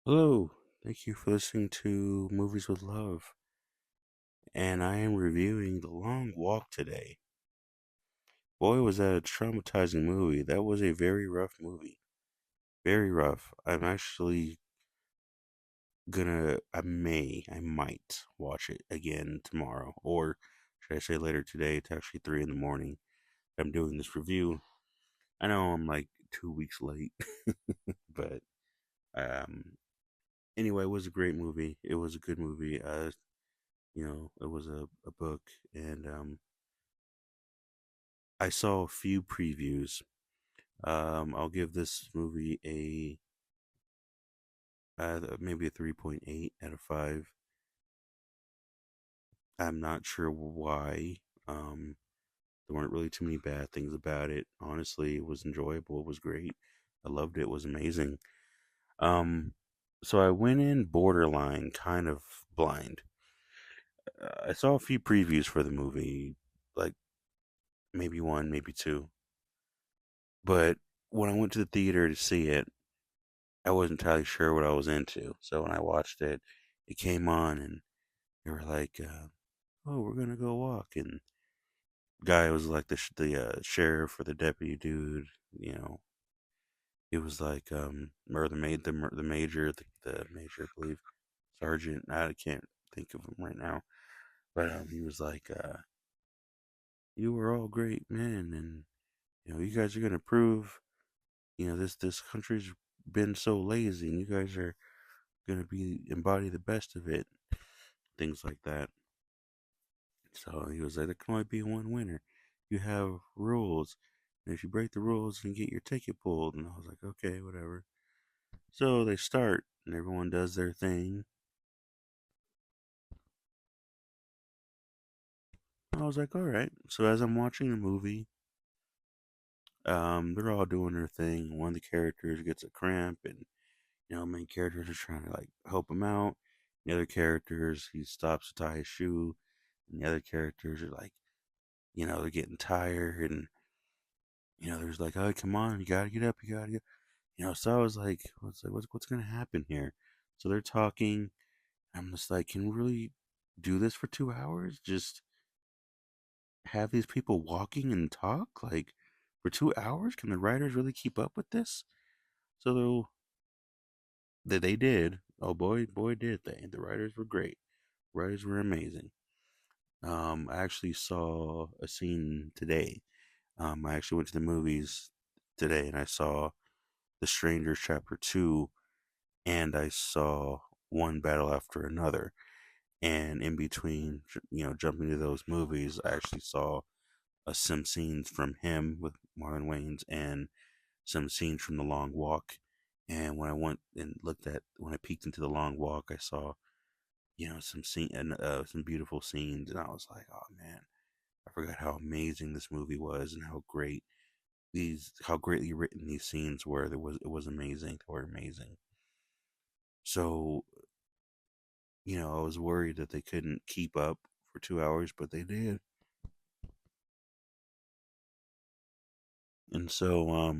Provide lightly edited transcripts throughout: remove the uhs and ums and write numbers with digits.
Hello, thank you for listening to Movies with Love, and I am reviewing The Long Walk today. Boy, was that a traumatizing movie. That was a very rough movie. Very rough. I'm actually I might watch it again tomorrow, or should I say later today? It's actually 3 in the morning. I'm doing this review. I know I'm like 2 weeks late, but um, anyway, it was a great movie. It was a good movie. It was a book, and I saw a few previews. I'll give this movie a maybe a 3.8 out of 5. I'm not sure why. Um, there weren't really too many bad things about it. Honestly, it was enjoyable. It was great. I loved it. It was amazing. Um, so I went in borderline, kind of blind. I saw a few previews for the movie, like maybe one, maybe two. But when I went to the theater to see it, I wasn't entirely sure what I was into. So when I watched it, it came on and they were like, "Oh, we're gonna go walk." And guy was like the sheriff or the deputy dude. You know, he was like or the major, the major, I believe, sergeant. I can't think of him right now, but he was like, "You were all great men, and you guys are gonna prove this country's been so lazy, and you guys are gonna be embody the best of it." Things like that. So he was like, there can only be one winner. You have rules. And if you break the rules, you can get your ticket pulled. And I was like, okay, whatever. So they start, and everyone does their thing. I was like, all right. So as I'm watching the movie, they're all doing their thing. One of the characters gets a cramp, and main characters are trying to like help him out. The other characters, he stops to tie his shoe, and the other characters are like, they're getting tired, and there's like, oh, come on, you gotta get up, you gotta get. So I was like, what's gonna happen here? So they're talking. I'm just like, can we really do this for 2 hours? Just have these people walking and talk like for 2 hours? Can the writers really keep up with this? So though they did. Oh boy, did they! The writers were great. Writers were amazing. I actually saw a scene today. I actually went to the movies today, and I saw The Strangers Chapter 2, and I saw one battle after another. And in between, jumping to those movies, I actually saw some scenes from him with Marlon Wayans and some scenes from The Long Walk. And when I went and when I peeked into The Long Walk, I saw, some beautiful scenes, and I was like, oh man, I forgot how amazing this movie was and how greatly written these scenes were. It was amazing. They were amazing. So I was worried that they couldn't keep up for 2 hours, but they did. And so,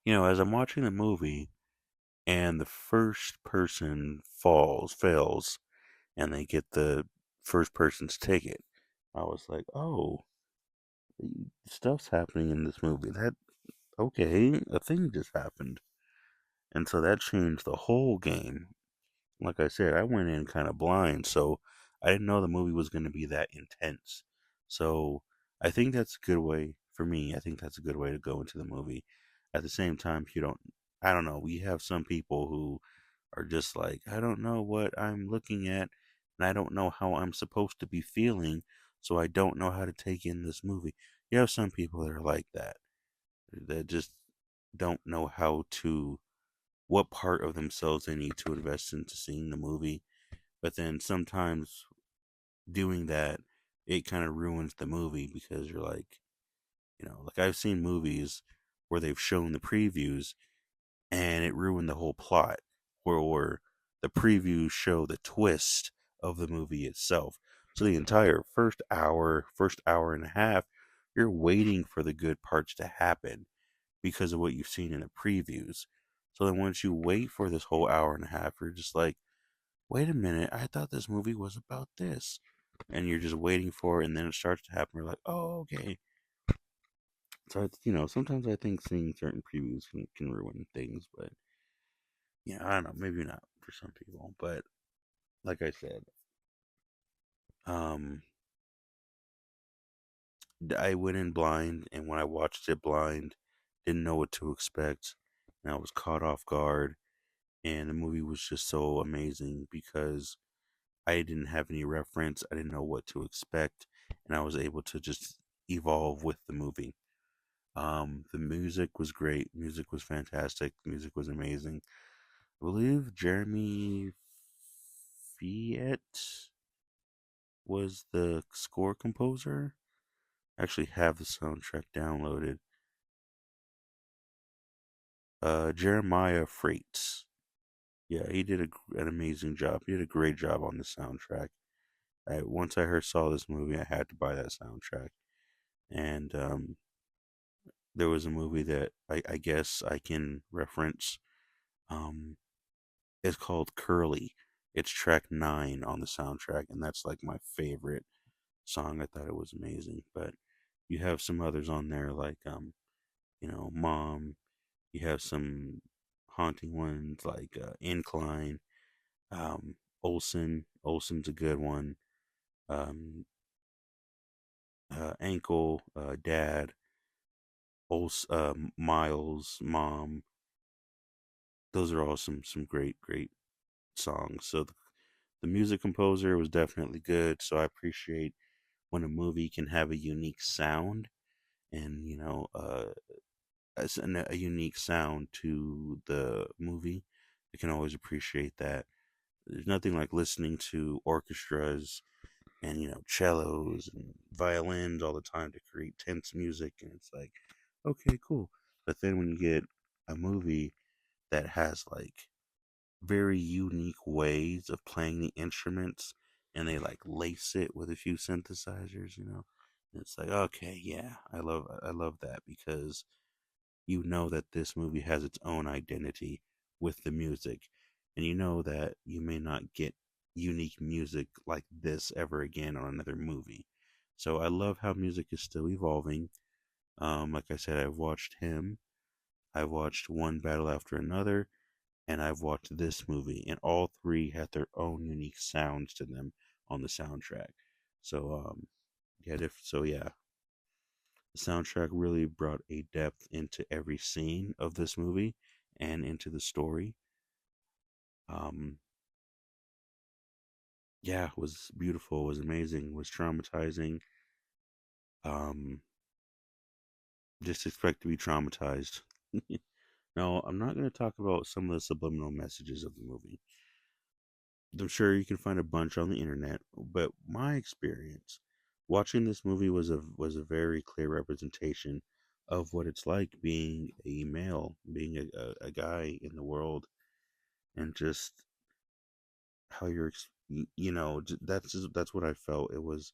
as I'm watching the movie and the first person fails, and they get the first person's ticket, I was like, oh, stuff's happening in this movie. Okay, a thing just happened. And so that changed the whole game. Like I said, I went in kind of blind, so I didn't know the movie was going to be that intense. So I think that's a good way for me. I think that's a good way to go into the movie. At the same time, if you don't, I don't know. We have some people who are just like, I don't know what I'm looking at, and I don't know how I'm supposed to be feeling, so I don't know how to take in this movie. You have some people that are like that just don't know what part of themselves they need to invest into seeing the movie. But then sometimes doing that, it kind of ruins the movie because you're like, like I've seen movies where they've shown the previews and it ruined the whole plot, or the previews show the twist of the movie itself. So the entire first hour and a half, you're waiting for the good parts to happen because of what you've seen in the previews. So then once you wait for this whole hour and a half, you're just like, wait a minute, I thought this movie was about this. And you're just waiting for it, and then it starts to happen. You're like, oh, okay. So, sometimes I think seeing certain previews can ruin things, but yeah, I don't know, maybe not for some people. But like I said, um, I went in blind, and when I watched it blind, didn't know what to expect, and I was caught off guard. And the movie was just so amazing because I didn't have any reference. I didn't know what to expect, and I was able to just evolve with the movie. The music was great. Music was fantastic. The music was amazing. I believe Jeremy Fiat was the score composer. I actually have the soundtrack downloaded. Jeremiah Freights. Yeah, he did an amazing job. He did a great job on the soundtrack. Once I heard saw this movie, I had to buy that soundtrack. And there was a movie that I guess I can reference. Um, it's called Curly. It's track 9 on the soundtrack, and that's like my favorite song. I thought it was amazing. But you have some others on there like Mom. You have some haunting ones like Incline, Olsen. Olsen's a good one. Um, Ankle, Dad, Miles, Mom. Those are all some great songs. So the music composer was definitely good. So I appreciate when a movie can have a unique sound and a unique sound to the movie. I can always appreciate that. There's nothing like listening to orchestras and cellos and violins all the time to create tense music, and it's like, okay, cool. But then when you get a movie that has like very unique ways of playing the instruments and they like lace it with a few synthesizers, it's like, okay, yeah, I love that because you know that this movie has its own identity with the music, and you know that you may not get unique music like this ever again on another movie. So I love how music is still evolving. Like I said, I've watched him, I've watched One Battle After Another, and I've watched this movie, and all three had their own unique sounds to them on the soundtrack. So yeah, the soundtrack really brought a depth into every scene of this movie and into the story. Um, yeah, it was beautiful, was amazing, was traumatizing. Um, just expect to be traumatized. Now, I'm not going to talk about some of the subliminal messages of the movie. I'm sure you can find a bunch on the internet, but my experience watching this movie was a very clear representation of what it's like being a male, being a guy in the world, and just how that's what I felt. It was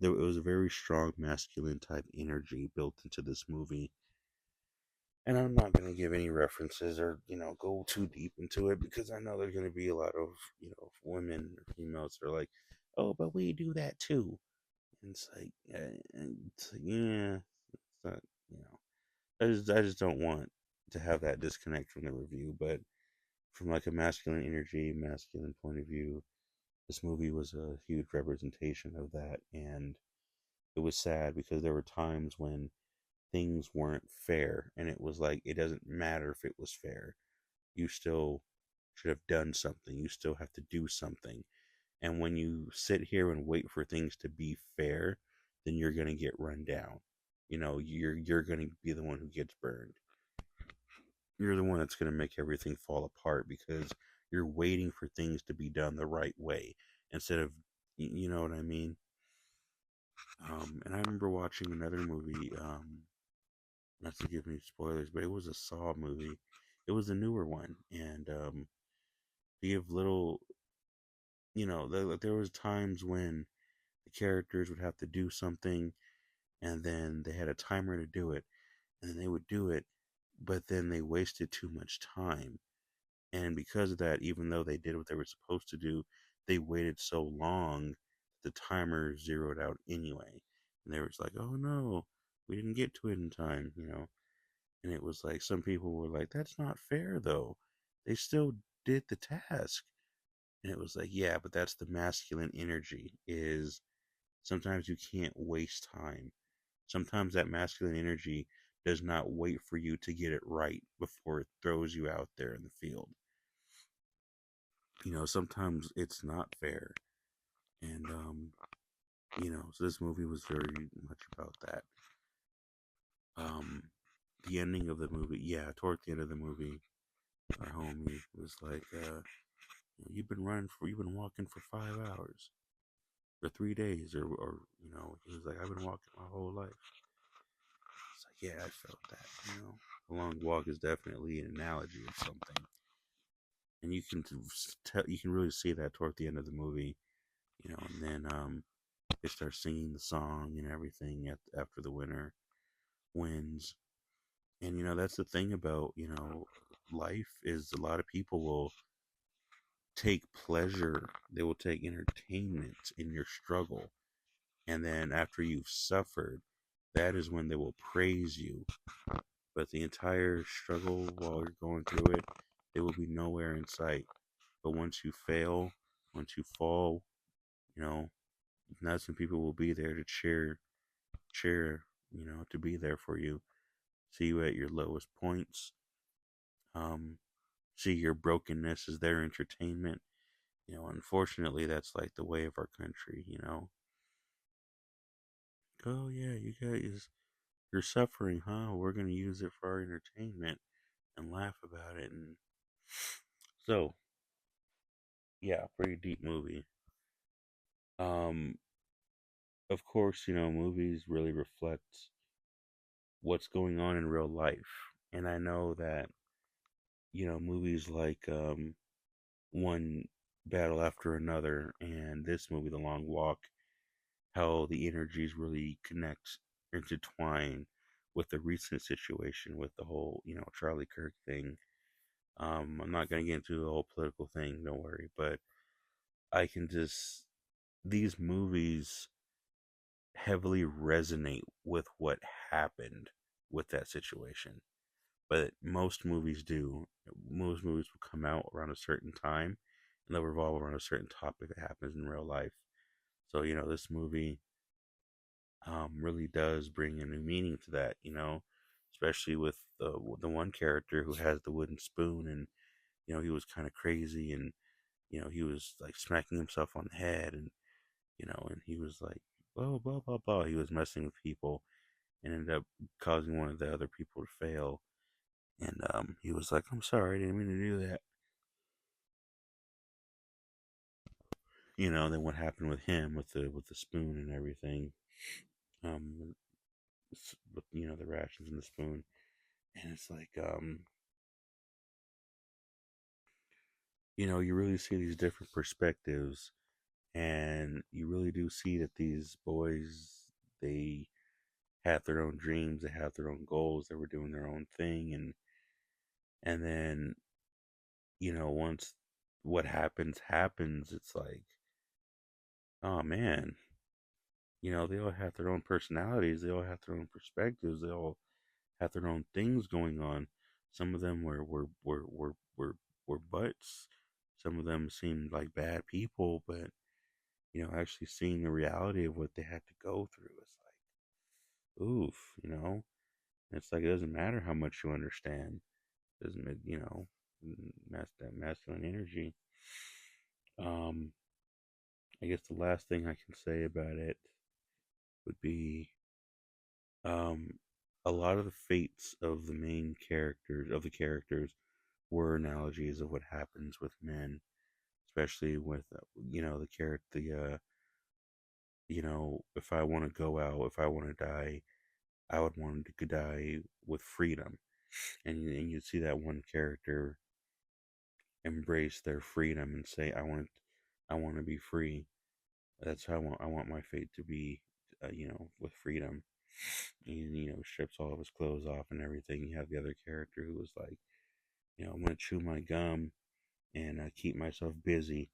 a very strong masculine type energy built into this movie. And I'm not going to give any references or, go too deep into it because I know there's going to be a lot of, women or females that are like, oh, but we do that too. And yeah, it's not, you know, I just don't want to have that disconnect from the review. But from like a masculine energy, masculine point of view, this movie was a huge representation of that. And it was sad because there were times when things weren't fair, and it was like it doesn't matter if it was fair, you still should have done something, you still have to do something. And when you sit here and wait for things to be fair, then you're going to get run down. You're going to be the one who gets burned. You're the one that's going to make everything fall apart because you're waiting for things to be done the right way instead of, you know what I mean. And I remember watching another movie, not to give any spoilers, but it was a Saw movie. It was a newer one, and to give little, there was times when the characters would have to do something, and then they had a timer to do it, and then they would do it, but then they wasted too much time. And because of that, even though they did what they were supposed to do, they waited so long, the timer zeroed out anyway. And they were just like, oh no, we didn't get to it in time, you know? And it was like, some people were like, that's not fair though. They still did the task. And it was like, yeah, but that's the masculine energy, is sometimes you can't waste time. Sometimes that masculine energy does not wait for you to get it right before it throws you out there in the field. You know, sometimes it's not fair. And, so this movie was very much about that. Um, the ending of the movie, yeah, toward the end of the movie, our homie was like, you've been walking for 5 hours or 3 days, or he was like, I've been walking my whole life. It's like, yeah, I felt that. A long walk is definitely an analogy of something, and you can really see that toward the end of the movie, and then they start singing the song and everything after the winner wins, and that's the thing about life is a lot of people will take pleasure, they will take entertainment in your struggle, and then after you've suffered, that is when they will praise you. But the entire struggle while you're going through it, they will be nowhere in sight. But once you fail, once you fall, you know, that's when people will be there to cheer, to be there for you, see you at your lowest points, um, see your brokenness as their entertainment. Unfortunately, that's like the way of our country. Oh yeah, you guys, you're suffering, huh? We're gonna use it for our entertainment and laugh about it, and so yeah, pretty deep movie. Um, of course, movies really reflect what's going on in real life, and I know that movies like one battle after another, and this movie, The Long Walk, how the energies really connect, intertwine with the recent situation with the whole, Charlie Kirk thing. I'm not going to get into the whole political thing, don't worry, but I can just, these movies heavily resonate with what happened with that situation. But most movies do. Most movies will come out around a certain time and they'll revolve around a certain topic that happens in real life. So, this movie really does bring a new meaning to that, especially with the one character who has the wooden spoon, and he was kind of crazy, and he was like smacking himself on the head, and he was like blah blah blah blah. He was messing with people and ended up causing one of the other people to fail. And he was like, "I'm sorry, I didn't mean to do that." Then what happened with him with the spoon and everything, um, with the rations and the spoon, and it's like you really see these different perspectives, and you really do see that these boys, they had their own dreams, they had their own goals, they were doing their own thing, and then once what happens, it's like, oh man, they all have their own personalities, they all have their own perspectives, they all have their own things going on. Some of them were butts. Some of them seemed like bad people, but actually seeing the reality of what they had to go through, it's like, oof. It's like it doesn't matter how much you understand. It doesn't it, that masculine energy. Um, I guess the last thing I can say about it would be um a lot of the fates of the main characters of the characters were analogies of what happens with men, especially with the character, if I want to go out, if I want to die, I would want to die with freedom. And you see that one character embrace their freedom and say, I want to be free. That's how I want my fate to be, with freedom. and strips all of his clothes off and everything. You have the other character who was like, I'm gonna chew my gum and keep myself busy,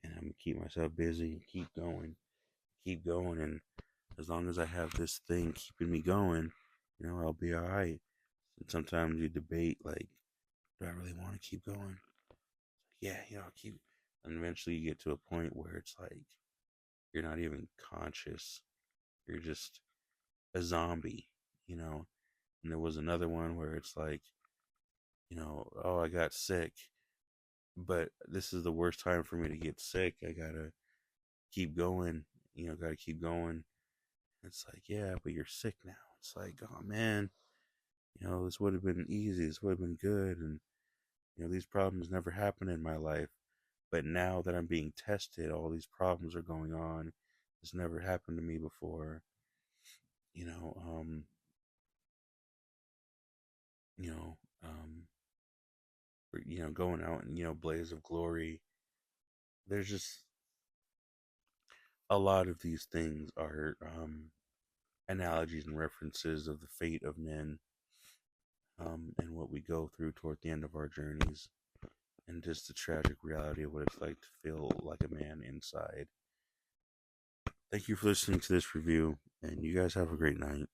and I'm gonna keep myself busy and keep going, and as long as I have this thing keeping me going, I'll be all right. And sometimes you debate like, do I really want to keep going? Yeah, I'll keep. And eventually you get to a point where it's like you're not even conscious. You're just a zombie, you know. And there was another one where it's like, oh, I got sick, but this is the worst time for me to get sick. I gotta keep going, gotta keep going. It's like, yeah, but you're sick now. It's like, oh man, this would have been easy. This would have been good. And, these problems never happened in my life. But now that I'm being tested, all these problems are going on. This never happened to me before. You know, um, you know, um, going out and, blaze of glory. There's just a lot of these things are analogies and references of the fate of men, and what we go through toward the end of our journeys, and just the tragic reality of what it's like to feel like a man inside. Thank you for listening to this review, and you guys have a great night.